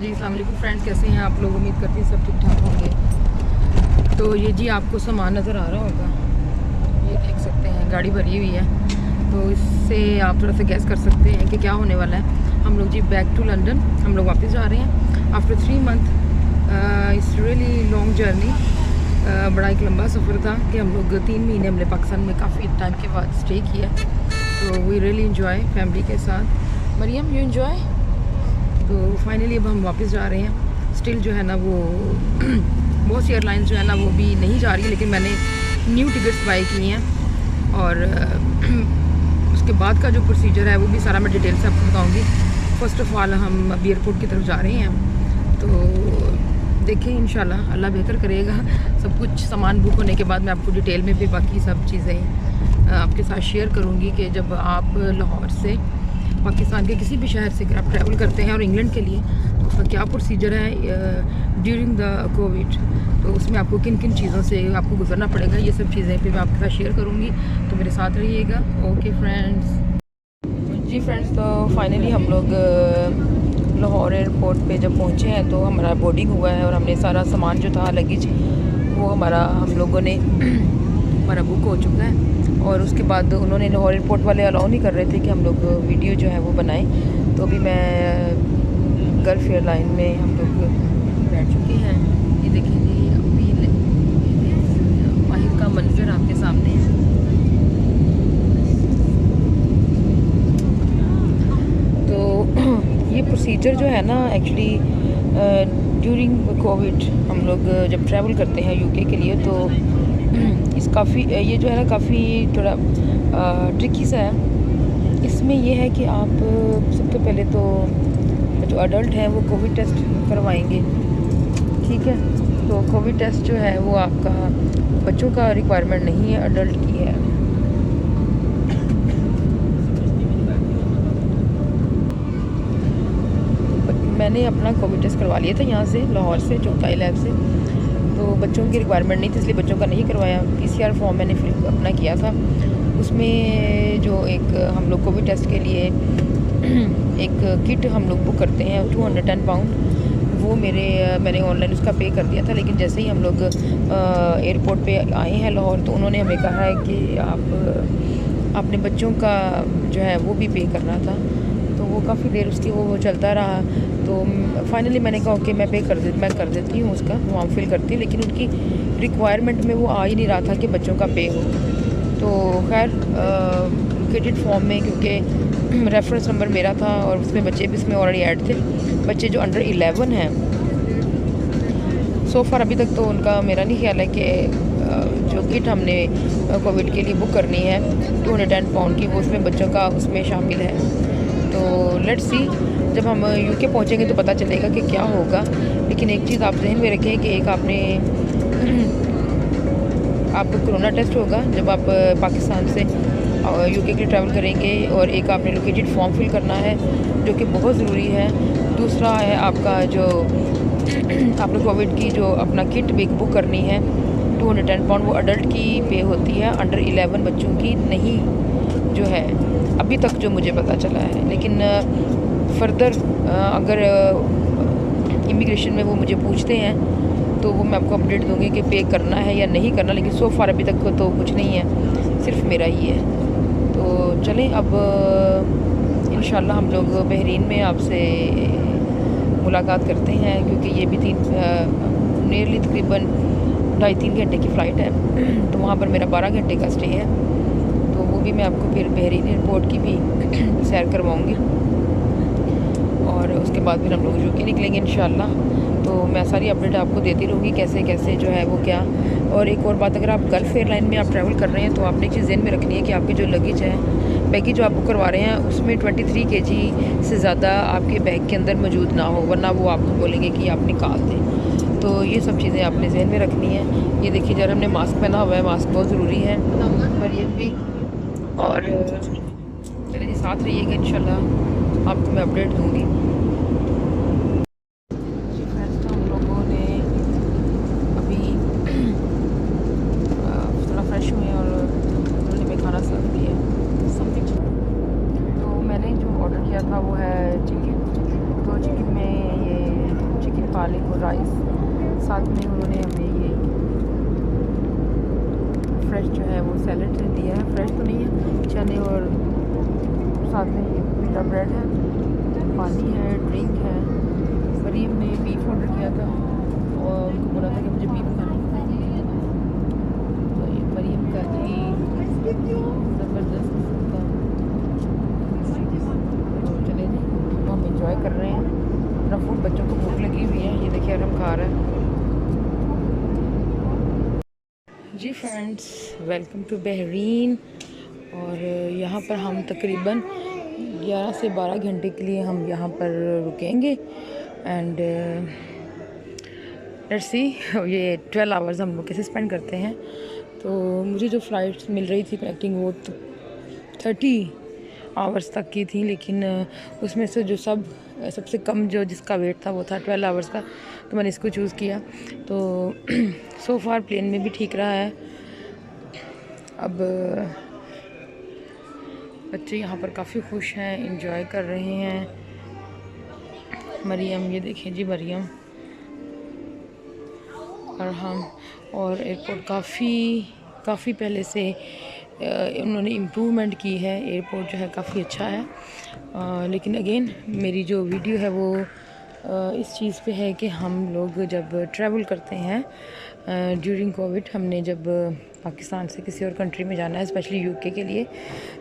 जी अस्सलाम वालेकुम फ्रेंड्स, कैसे हैं आप लोग? उम्मीद करती हैं सब ठीक ठाक होंगे। तो ये जी आपको सामान नज़र आ रहा होगा, ये देख सकते हैं गाड़ी भरी हुई है। तो इससे आप थोड़ा सा गैस कर सकते हैं कि क्या होने वाला है। हम लोग जी बैक टू लंदन, हम लोग वापस जा रहे हैं after 3 month. It's really long journey. बड़ा एक लंबा सफ़र था कि हम लोग 3 महीने हमने पाकिस्तान में काफ़ी टाइम के बाद स्टे किया। तो वी रियली इन्जॉय फैमिली के साथ। Mariam you enjoy. तो फाइनली अब हम वापस जा रहे हैं। स्टिल जो है ना वो बहुत सी एयरलाइंस जो है ना वो भी नहीं जा रही है, लेकिन मैंने न्यू टिकट्स बाई की हैं। और उसके बाद का जो प्रोसीजर है वो भी सारा मैं डिटेल से आपको बताऊंगी। फ़र्स्ट ऑफ़ ऑल हम अभी एयरपोर्ट की तरफ जा रहे हैं, तो देखें इंशाल्लाह अल्लाह बेहतर करेगा। सब कुछ सामान बुक होने के बाद मैं आपको डिटेल में भी बाकी सब चीज़ें आपके साथ शेयर करूँगी कि जब आप लाहौर से पाकिस्तान के किसी भी शहर से अगर आप ट्रैवल करते हैं और इंग्लैंड के लिए, तो उसका क्या प्रोसीजर है ड्यूरिंग द कोविड, तो उसमें आपको किन किन चीज़ों से आपको गुजरना पड़ेगा, ये सब चीज़ें फिर मैं आपके साथ शेयर करूँगी। तो मेरे साथ रहिएगा। Okay friends. जी फ्रेंड्स, तो फाइनली हम लोग लाहौर एयरपोर्ट पे जब पहुँचे हैं तो हमारा बोर्डिंग हुआ है और हमने सारा सामान जो था लगेज वो हमारा हम लोगों ने हमारा बुक हो चुका है। और उसके बाद उन्होंने लाहौर एयरपोर्ट वाले अलाउ नहीं कर रहे थे कि हम लोग वीडियो जो है वो बनाएं। तो अभी मैं गल्फ़ एयरलाइन में हम लोग बैठ चुके हैं। ये देखिए जी अभी बाहर का मंजर आपके सामने है। तो ये प्रोसीजर जो है ना एक्चुअली ड्यूरिंग कोविड हम लोग जब ट्रैवल करते हैं यूके के लिए, तो इस काफ़ी ये जो है ना काफ़ी थोड़ा ट्रिकी सा है। इसमें ये है कि आप सबसे पहले तो जो अडल्ट हैं वो कोविड टेस्ट करवाएंगे, ठीक है। तो कोविड टेस्ट जो है वो आपका बच्चों का रिक्वायरमेंट नहीं है, अडल्ट की है। मैंने अपना कोविड टेस्ट करवा लिया था यहाँ से लाहौर से चौथाई लैब से, तो बच्चों की रिक्वायरमेंट नहीं थी इसलिए बच्चों का नहीं करवाया। PCR फॉर्म मैंने फिल अपना किया था, उसमें जो एक हम लोग कोविड टेस्ट के लिए एक किट हम लोग बुक करते हैं 210 पाउंड, वो मैंने ऑनलाइन उसका पे कर दिया था। लेकिन जैसे ही हम लोग एयरपोर्ट पे आए हैं लाहौर, तो उन्होंने हमें कहा है कि आप अपने बच्चों का जो है वो भी पे करना था। तो वो काफ़ी देर उसकी वो चलता रहा। तो फाइनली मैंने कहा ओके मैं कर देती हूँ उसका फॉर्म फिल करती हूँ, लेकिन उनकी रिक्वायरमेंट में वो आ ही नहीं रहा था कि बच्चों का पे हो। तो खैर लोकेटेड फॉर्म में क्योंकि रेफरेंस नंबर मेरा था और उसमें बच्चे भी इसमें ऑलरेडी ऐड थे, बच्चे जो अंडर 11 हैं। सो फार अभी तक तो उनका मेरा नहीं ख्याल है कि जो किट हमने कोविड के लिए बुक करनी है 210 पाउंड की, वो उसमें बच्चों का उसमें शामिल है। तो लेट्स सी जब हम यूके पहुंचेंगे तो पता चलेगा कि क्या होगा। लेकिन एक चीज़ आप जहन में रखें कि एक आपको कोरोना टेस्ट होगा जब आप पाकिस्तान से यूके के लिए ट्रैवल करेंगे, और एक आपने लोकेटेड फॉर्म फिल करना है जो कि बहुत ज़रूरी है। दूसरा है आपका जो आपने कोविड की जो अपना किट बुक करनी है 210 पाउंड, वो अडल्ट की पे होती है, अंडर 11 बच्चों की नहीं जो है अभी तक जो मुझे पता चला है। लेकिन फर्दर अगर इमिग्रेशन में वो मुझे पूछते हैं तो वो मैं आपको अपडेट दूंगी कि पे करना है या नहीं करना। लेकिन सो फार अभी तक तो कुछ नहीं है, सिर्फ मेरा ही है। तो चलें अब इंशाल्लाह हम लोग बहरीन में आपसे मुलाकात करते हैं, क्योंकि ये भी नियरली तकरीबन 2.5-3 घंटे की फ़्लाइट है। तो वहाँ पर मेरा 12 घंटे का स्टे है, तो वो भी मैं आपको फिर बहरीन एयरपोर्ट की भी सैर करवाऊँगी। और उसके बाद फिर हम लोग यूके निकलेंगे इंशाल्लाह। तो मैं सारी अपडेट आपको देती रहूँगी कैसे कैसे जो है वो क्या। और एक और बात, अगर आप गल्फ़ एयरलाइन में आप ट्रैवल कर रहे हैं तो आपने एक चीज़ ज़हन में रखनी है कि आपके जो लगेज है बैगेज जो आप बुक करवा रहे हैं उसमें 23 kg से ज़्यादा आपके बैग के अंदर मौजूद ना हो, वरना वो आपको बोलेंगे कि आप निकाल दें। तो ये सब चीज़ें आपने जहन में रखनी है। ये देखिए जरा हमने मास्क पहना हुआ है, मास्क बहुत ज़रूरी है। मरियम भी और चलिए साथ रहिएगा, इंशाल्लाह आपको मैं अपडेट दूँगी। हम लोगों ने अभी थोड़ा फ्रेश हुए और उन्होंने में खाना सर्व किया समथिंग। तो मैंने जो ऑर्डर किया था वो है चिकन। तो चिकन में ये गार्लिक और राइस, साथ में उन्होंने हमें ये फ्रेश जो है वो सैलड दिया है। फ्रेश तो नहीं है, चने और साथ में ये पिटा ब्रेड है, पानी है, ड्रिंक है। मरीम ने बीफ ऑर्डर किया था और उनको बोला था कि मुझे बीफ खाना है। तो ये मरीम का जी ज़बरदस्त किस्म का। तो चले जी, हम इंजॉय कर रहे हैं अपना फूड। बच्चों को भूख लगी हुई है, ये देखिए आराम खा रहा है जी। Friends, welcome to Bahrain. और यहाँ पर हम तकरीबन 11 से 12 घंटे के लिए हम यहाँ पर रुकेंगे। एंड लेट्स सी ये 12 आवर्स हम लोग कैसे स्पेंड करते हैं। तो मुझे जो फ़्लाइट्स मिल रही थी कनेक्टिंग वो 30 आवर्स तक की थी, लेकिन उसमें से जो सबसे कम जो जिसका वेट था वो था 12 आवर्स का, तो मैंने इसको चूज़ किया। तो सो फार प्लेन में भी ठीक रहा है। अब बच्चे यहाँ पर काफ़ी खुश हैं, इंजॉय कर रहे हैं। मरियम, ये देखें जी मरियम और हम। और एयरपोर्ट काफ़ी पहले से उन्होंने इम्प्रूवमेंट की है। एयरपोर्ट जो है काफ़ी अच्छा है। लेकिन अगेन मेरी जो वीडियो है वो इस चीज़ पे है कि हम लोग जब ट्रैवल करते हैं ड्यूरिंग कोविड, हमने जब पाकिस्तान से किसी और कंट्री में जाना है, स्पेशली यूके के लिए,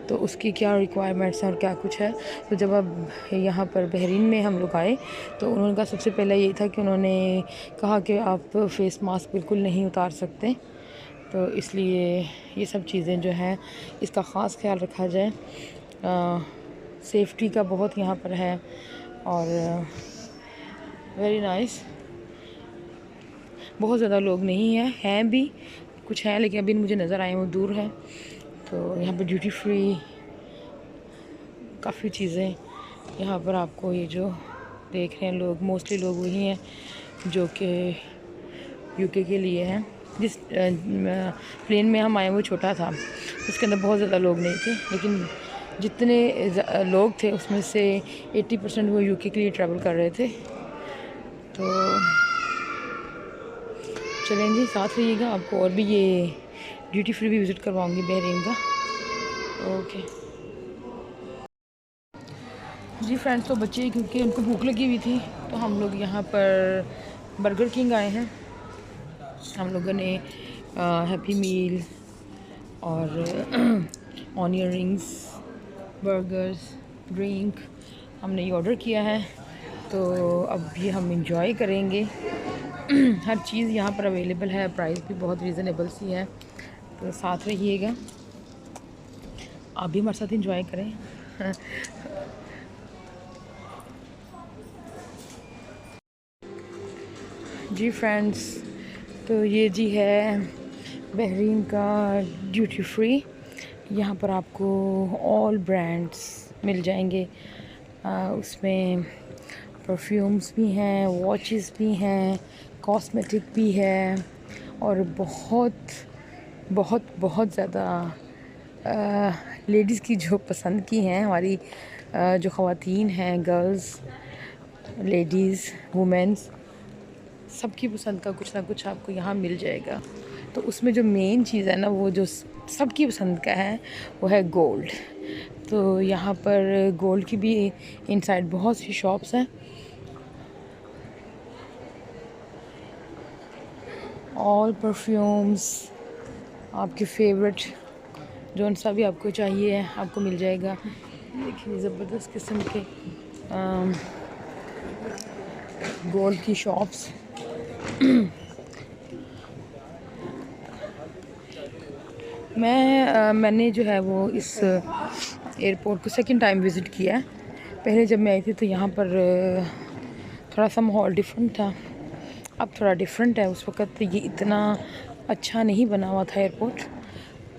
तो उसकी क्या रिक्वायरमेंट्स हैं और क्या कुछ है। तो जब अब यहाँ पर बहरीन में हम लोग आए तो उन्होंने कहा, सबसे पहले यही था कि उन्होंने कहा कि आप फेस मास्क बिल्कुल नहीं उतार सकते। तो इसलिए ये सब चीज़ें जो हैं इसका ख़ास ख्याल रखा जाए। सेफ्टी का बहुत यहाँ पर है। और वेरी नाइस। बहुत ज़्यादा लोग नहीं हैं भी, कुछ हैं लेकिन अभी मुझे नज़र आए वो दूर है। तो यहाँ पर ड्यूटी फ्री काफ़ी चीज़ें यहाँ पर आपको, ये जो देख रहे हैं लोग, मोस्टली लोग वही हैं जो कि यूके के लिए हैं। जिस प्लेन में हम आए वो छोटा था, उसके अंदर बहुत ज़्यादा लोग नहीं थे, लेकिन जितने लोग थे उसमें से 80% वो यूके के लिए ट्रैवल कर रहे थे। तो चलें जी, साथ रहिएगा, आपको और भी ये ड्यूटी फ्री भी विज़िट करवाऊंगी बहरीन का। ओके जी फ्रेंड्स, तो बच्चे क्योंकि उनको भूख लगी हुई थी तो हम लोग यहाँ पर बर्गर किंग आए हैं। हम लोगों ने हैप्पी मील और ऑनियन रिंग्स, बर्गर्स, ड्रिंक हमने ये ऑर्डर किया है। तो अब ये हम इंजॉय करेंगे। हर चीज़ यहाँ पर अवेलेबल है, प्राइस भी बहुत रीज़नेबल सी है। तो साथ रहिएगा, आप भी हमारे साथ इंजॉय करें। जी फ्रेंड्स, तो ये जी है बहरीन का ड्यूटी फ्री। यहाँ पर आपको ऑल ब्रांड्स मिल जाएंगे। उसमें परफ्यूम्स भी हैं, वॉचेस भी हैं, कॉस्मेटिक भी है और बहुत बहुत बहुत ज़्यादा लेडीज़ की जो पसंद की हैं, हमारी जो ख़वातीन हैं, गर्ल्स, लेडीज़, वुमेंस, सबकी पसंद का कुछ ना कुछ आपको यहाँ मिल जाएगा। तो उसमें जो मेन चीज़ है ना, वो जो सबकी पसंद का है वो है गोल्ड। तो यहाँ पर गोल्ड की भी इनसाइड बहुत सी शॉप्स हैं। ऑल परफ्यूम्स, आपके फेवरेट जो सा भी आपको चाहिए आपको मिल जाएगा। देखिए ज़बरदस्त किस्म के गोल्ड की शॉप्स। मैंने जो है वो इस एयरपोर्ट को सेकंड टाइम विज़िट किया है। पहले जब मैं आई थी तो यहाँ पर थोड़ा सा माहौल डिफरेंट था, अब थोड़ा डिफरेंट है। उस वक़्त ये इतना अच्छा नहीं बना हुआ था एयरपोर्ट,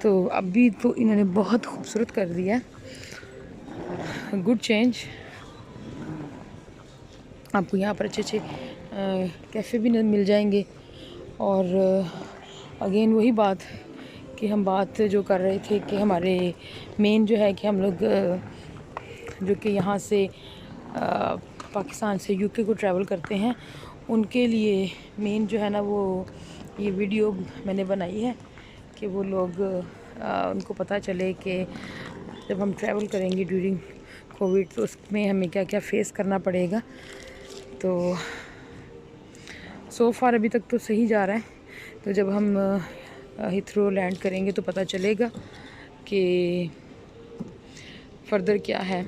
तो अभी तो इन्होंने बहुत खूबसूरत कर दिया है। Good change. आपको यहाँ पर अच्छे अच्छे कैफ़े भी मिल जाएंगे। और अगेन वही बात कि हम बात जो कर रहे थे कि हमारे मेन जो है कि हम लोग जो कि यहाँ से पाकिस्तान से यूके को ट्रैवल करते हैं, उनके लिए मेन जो है ना वो ये वीडियो मैंने बनाई है कि वो लोग उनको पता चले कि जब हम ट्रैवल करेंगे ड्यूरिंग कोविड तो उसमें हमें क्या क्या फेस करना पड़ेगा। तो सो फार अभी तक तो सही जा रहा है, तो जब हम हिथ्रो लैंड करेंगे तो पता चलेगा कि फर्दर क्या है।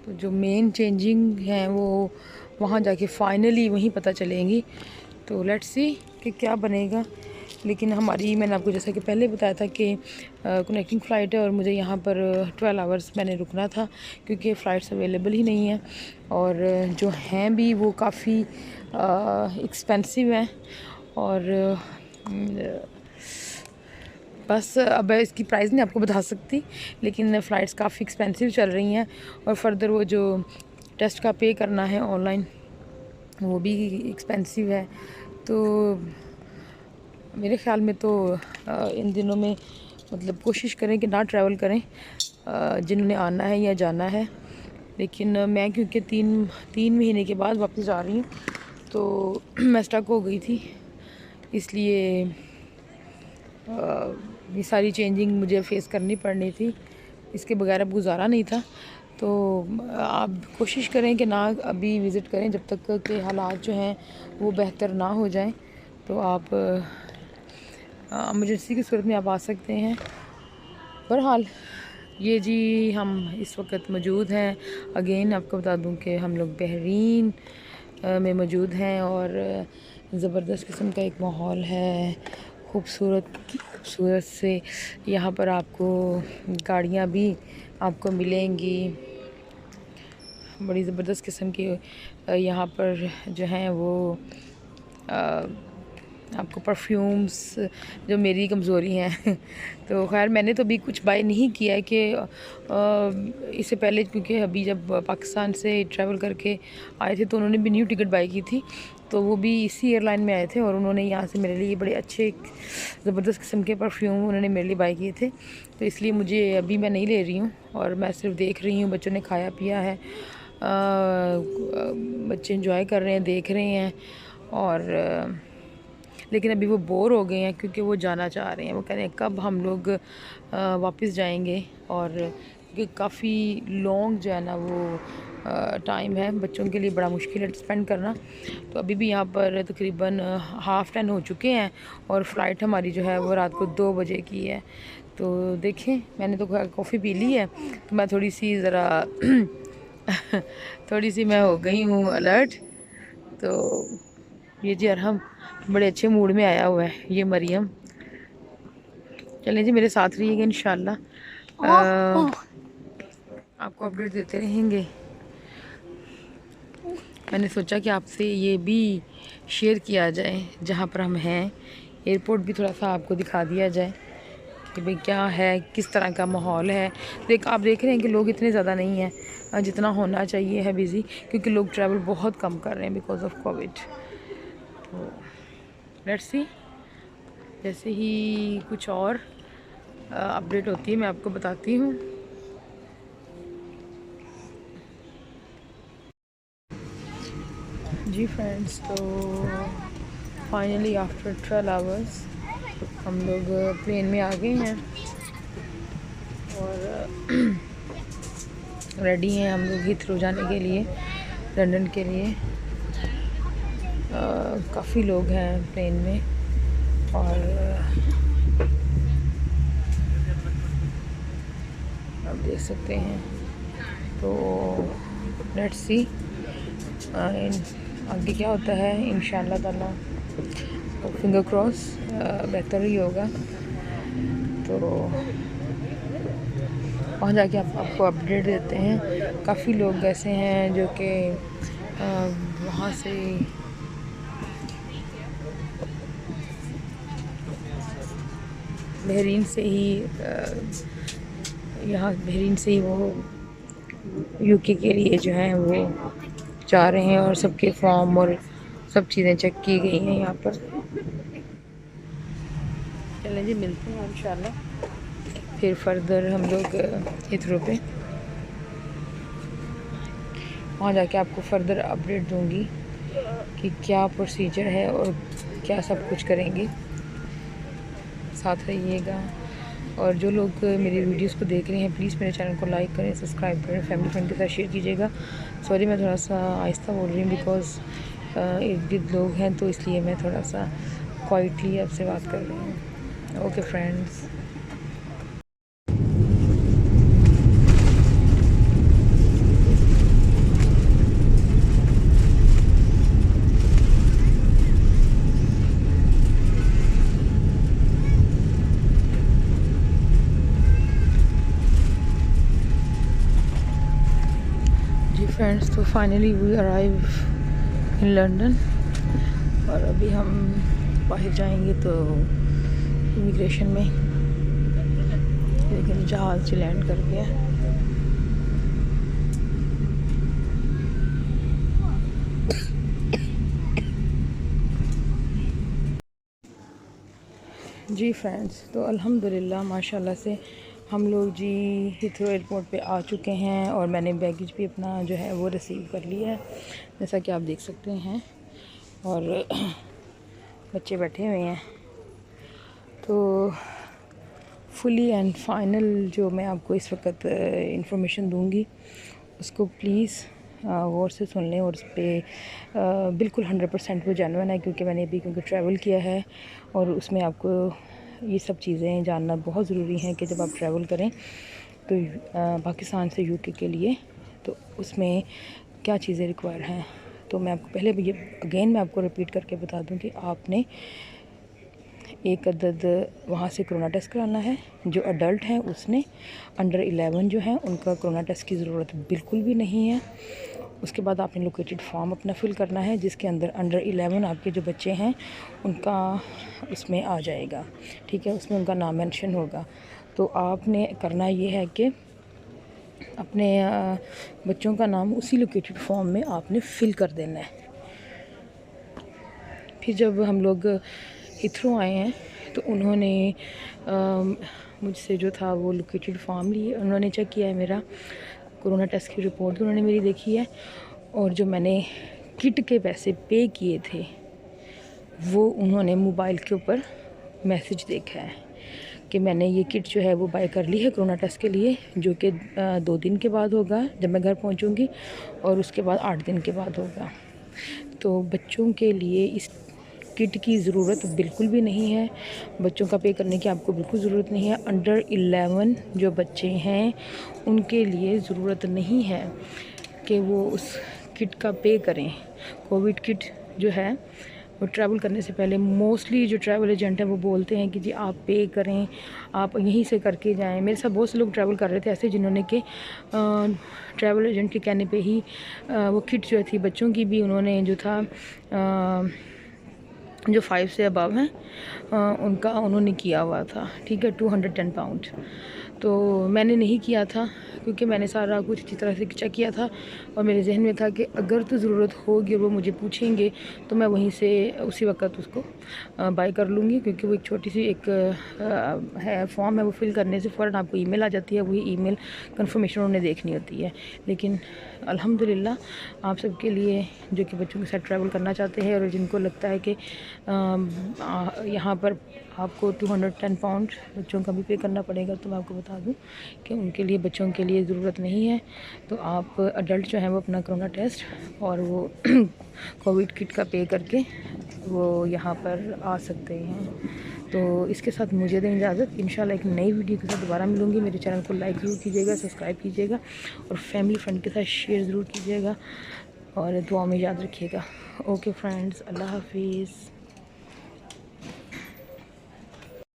तो जो मेन चेंजिंग हैं वो वहाँ जाके फाइनली वहीं पता चलेंगी। तो लेट्स सी कि क्या बनेगा। लेकिन हमारी, मैंने आपको जैसा कि पहले बताया था कि कनेक्टिंग फ़्लाइट है और मुझे यहाँ पर 12 आवर्स मैंने रुकना था क्योंकि फ़्लाइट्स अवेलेबल ही नहीं हैं, और जो हैं भी वो काफ़ी एक्सपेंसिव हैं। और बस अब इसकी प्राइस नहीं आपको बता सकती, लेकिन फ़्लाइट्स काफ़ी एक्सपेंसिव चल रही हैं। और फर्दर वो जो टेस्ट का पे करना है ऑनलाइन वो भी एक्सपेंसिव है। तो मेरे ख़्याल में तो इन दिनों में मतलब कोशिश करें कि ना ट्रैवल करें जिन्होंने आना है या जाना है। लेकिन मैं क्योंकि तीन महीने के बाद वापस जा रही हूँ तो मैं स्टक हो गई थी, इसलिए ये सारी चेंजिंग मुझे फ़ेस करनी पड़नी थी, इसके बगैर अब गुजारा नहीं था। तो आप कोशिश करें कि ना अभी विज़िट करें जब तक के हालात जो हैं वो बेहतर ना हो जाएं। तो आप इमरजेंसी की सूरत में आप आ सकते हैं। बहरहाल ये जी हम इस वक्त मौजूद हैं, अगेन आपको बता दूं कि हम लोग बहरीन में मौजूद हैं और ज़बरदस्त किस्म का एक माहौल है, खूबसूरत से यहाँ पर आपको गाड़ियाँ भी आपको मिलेंगी, बड़ी ज़बरदस्त किस्म की यहाँ पर जो हैं वो आपको परफ्यूम्स जो मेरी कमज़ोरी हैं तो खैर मैंने तो अभी कुछ बाय नहीं किया है कि इससे पहले, क्योंकि अभी जब पाकिस्तान से ट्रैवल करके आए थे तो उन्होंने भी न्यू टिकट बाय की थी, तो वो भी इसी एयरलाइन में आए थे और उन्होंने यहाँ से मेरे लिए बड़े अच्छे ज़बरदस्त किस्म के परफ्यूम उन्होंने मेरे लिए बाय किए थे। तो इसलिए मुझे अभी मैं नहीं ले रही हूँ और मैं सिर्फ देख रही हूँ। बच्चों ने खाया पिया है, बच्चे इंजॉय कर रहे हैं, देख रहे हैं। और लेकिन अभी वो बोर हो गए हैं क्योंकि वो जाना चाह रहे हैं, वो कह रहे हैं कब हम लोग वापस जाएंगे। और क्योंकि काफ़ी लॉन्ग जो है ना वो टाइम है, बच्चों के लिए बड़ा मुश्किल है स्पेंड करना। तो अभी भी यहाँ पर तकरीबन 10:30 हो चुके हैं और फ़्लाइट हमारी जो है वो रात को 2 बजे की है। तो देखें, मैंने तो कॉफ़ी पी ली है तो मैं थोड़ी सी ज़रा थोड़ी सी मैं हो गई हूँ अलर्ट। तो ये जी अरहम बड़े अच्छे मूड में आया हुआ है, ये मरियम। चलें जी, मेरे साथ रहिएगा इंशाल्लाह, आपको अपडेट देते रहेंगे। मैंने सोचा कि आपसे ये भी शेयर किया जाए, जहाँ पर हम हैं एयरपोर्ट भी थोड़ा सा आपको दिखा दिया जाए कि भाई क्या है, किस तरह का माहौल है। आप देख रहे हैं कि लोग इतने ज़्यादा नहीं हैं जितना होना चाहिए है बिज़ी, क्योंकि लोग ट्रैवल बहुत कम कर रहे हैं बिकॉज़ ऑफ कोविड। तो लेट्स सी, जैसे ही कुछ और अपडेट होती है मैं आपको बताती हूँ। जी फ्रेंड्स, तो फाइनली आफ्टर 12 आवर्स हम लोग प्लेन में आ गए हैं और रेडी हैं हम लोग हिथ्रो जाने के लिए, लंदन के लिए। काफ़ी लोग हैं प्लेन में और आप देख सकते हैं। तो लेट्स सी आगे क्या होता है, इंशाल्लाह ताला फिंगर क्रॉस बेहतर ही होगा। तो वहाँ जाके आपको अपडेट देते हैं। काफ़ी लोग ऐसे हैं जो कि वहाँ से बहरीन से ही वो यूके के लिए जो है वो जा रहे हैं और सबके फॉर्म और सब चीज़ें चेक की गई हैं यहाँ पर। चलें जी, मिलते हैं इंशाल्लाह फिर फर्दर हम लोग हिथ्रो पे। वहाँ जाके आपको फर्दर अपडेट दूँगी कि क्या प्रोसीजर है और क्या सब कुछ करेंगे। साथ रहिएगा। और जो लोग मेरी वीडियोस को देख रहे हैं प्लीज़ मेरे चैनल को लाइक करें, सब्सक्राइब करें, फैमिली फ्रेंड के साथ शेयर कीजिएगा। सॉरी मैं थोड़ा सा आहिस्ता बोल रही हूँ बिकॉज़ इर्द गिर्द लोग हैं, तो इसलिए मैं थोड़ा सा क्वाइटली आपसे बात कर रही हूँ। Okay friends. फ्रेंड्स, तो finally we arrive in London और अभी हम बाहर जाएंगे तो इमिग्रेशन में, लेकिन जहाज़ लैंड कर गया। जी फ्रेंड्स, तो अल्हम्दुलिल्लाह माशाल्लाह से हम लोग जी हीथ्रो एयरपोर्ट पे आ चुके हैं और मैंने बैगेज भी अपना जो है वो रिसीव कर लिया है, जैसा कि आप देख सकते हैं। और बच्चे बैठे हुए हैं। तो फुली एंड फाइनल जो मैं आपको इस वक्त इंफॉर्मेशन दूंगी उसको प्लीज़ गौर से सुन लें और उस पर बिल्कुल 100% वो जेन्युइन है, क्योंकि मैंने अभी ट्रैवल किया है और उसमें आपको ये सब चीज़ें जानना बहुत ज़रूरी है कि जब आप ट्रैवल करें तो पाकिस्तान से यूके के लिए, तो उसमें क्या चीज़ें रिक्वायर हैं। तो मैं आपको पहले भी अगेन मैं आपको रिपीट करके बता दूं कि आपने एक अदद वहाँ से कोरोना टेस्ट कराना है। जो अडल्ट हैं उसने, अंडर 11 जो हैं उनका कोरोना टेस्ट की ज़रूरत बिल्कुल भी नहीं है। उसके बाद आपने लोकेटेड फॉर्म अपना फिल करना है जिसके अंदर अंडर 11 आपके जो बच्चे हैं उनका उसमें आ जाएगा, ठीक है, उसमें उनका नाम मेंशन होगा। तो आपने करना ये है कि अपने बच्चों का नाम उसी लोकेटेड फॉर्म में आपने फिल कर देना है। फिर जब हम लोग हीथ्रो आए हैं तो उन्होंने मुझसे जो था वो लोकेटेड फॉर्म लिए, उन्होंने चेक किया है मेरा कोरोना टेस्ट की रिपोर्ट उन्होंने मेरी देखी है, और जो मैंने किट के पैसे पे किए थे वो उन्होंने मोबाइल के ऊपर मैसेज देखा है कि मैंने ये किट जो है वो बाय कर ली है कोरोना टेस्ट के लिए, जो कि 2 दिन के बाद होगा जब मैं घर पहुंचूंगी, और उसके बाद 8 दिन के बाद होगा। तो बच्चों के लिए इस किट की ज़रूरत बिल्कुल भी नहीं है, बच्चों का पे करने की आपको बिल्कुल ज़रूरत नहीं है। अंडर 11 जो बच्चे हैं उनके लिए ज़रूरत नहीं है कि वो उस किट का पे करें। कोविड किट जो है वो ट्रैवल करने से पहले मोस्टली जो ट्रैवल एजेंट है वो बोलते हैं कि जी आप पे करें, आप यहीं से करके जाएं। मेरे साथ बहुत से लोग ट्रैवल कर रहे थे ऐसे जिन्होंने कि ट्रैवल एजेंट के कहने पे ही वो किट जो थी बच्चों की भी उन्होंने जो था जो 5 से अबव हैं उनका उन्होंने किया हुआ था, ठीक है, 210 पाउंड। तो मैंने नहीं किया था क्योंकि मैंने सारा कुछ अच्छी तरह से चेक किया था और मेरे जहन में था कि अगर तो ज़रूरत होगी और वो मुझे पूछेंगे तो मैं वहीं से उसी वक्त उसको बाय कर लूँगी, क्योंकि वो एक छोटी सी एक है फॉर्म है, वो फिल करने से फ़ौरन आपको ईमेल आ जाती है, वही ईमेल कंफर्मेशन उन्हें देखनी होती है। लेकिन अल्हम्दुलिल्लाह आप सबके लिए जो कि बच्चों के साथ ट्रैवल करना चाहते हैं और जिनको लगता है कि यहाँ पर आपको 210 पाउंड बच्चों का भी पे करना पड़ेगा, तो मैं आपको बता दूं कि उनके लिए, बच्चों के लिए ज़रूरत नहीं है। तो आप अडल्ट जो हैं वो अपना कोरोना टेस्ट और वो कोविड किट का पे करके वो यहाँ पर आ सकते हैं। तो इसके साथ मुझे दें इजाज़त। इंशाल्लाह एक नई वीडियो के साथ दोबारा मिलूँगी। मेरे चैनल को लाइक ज़रूर कीजिएगा, सब्सक्राइब कीजिएगा और फैमिली फ्रेंड के साथ शेयर ज़रूर कीजिएगा और दुआ में याद रखिएगा। ओके फ्रेंड्स, अल्लाह हाफिज़।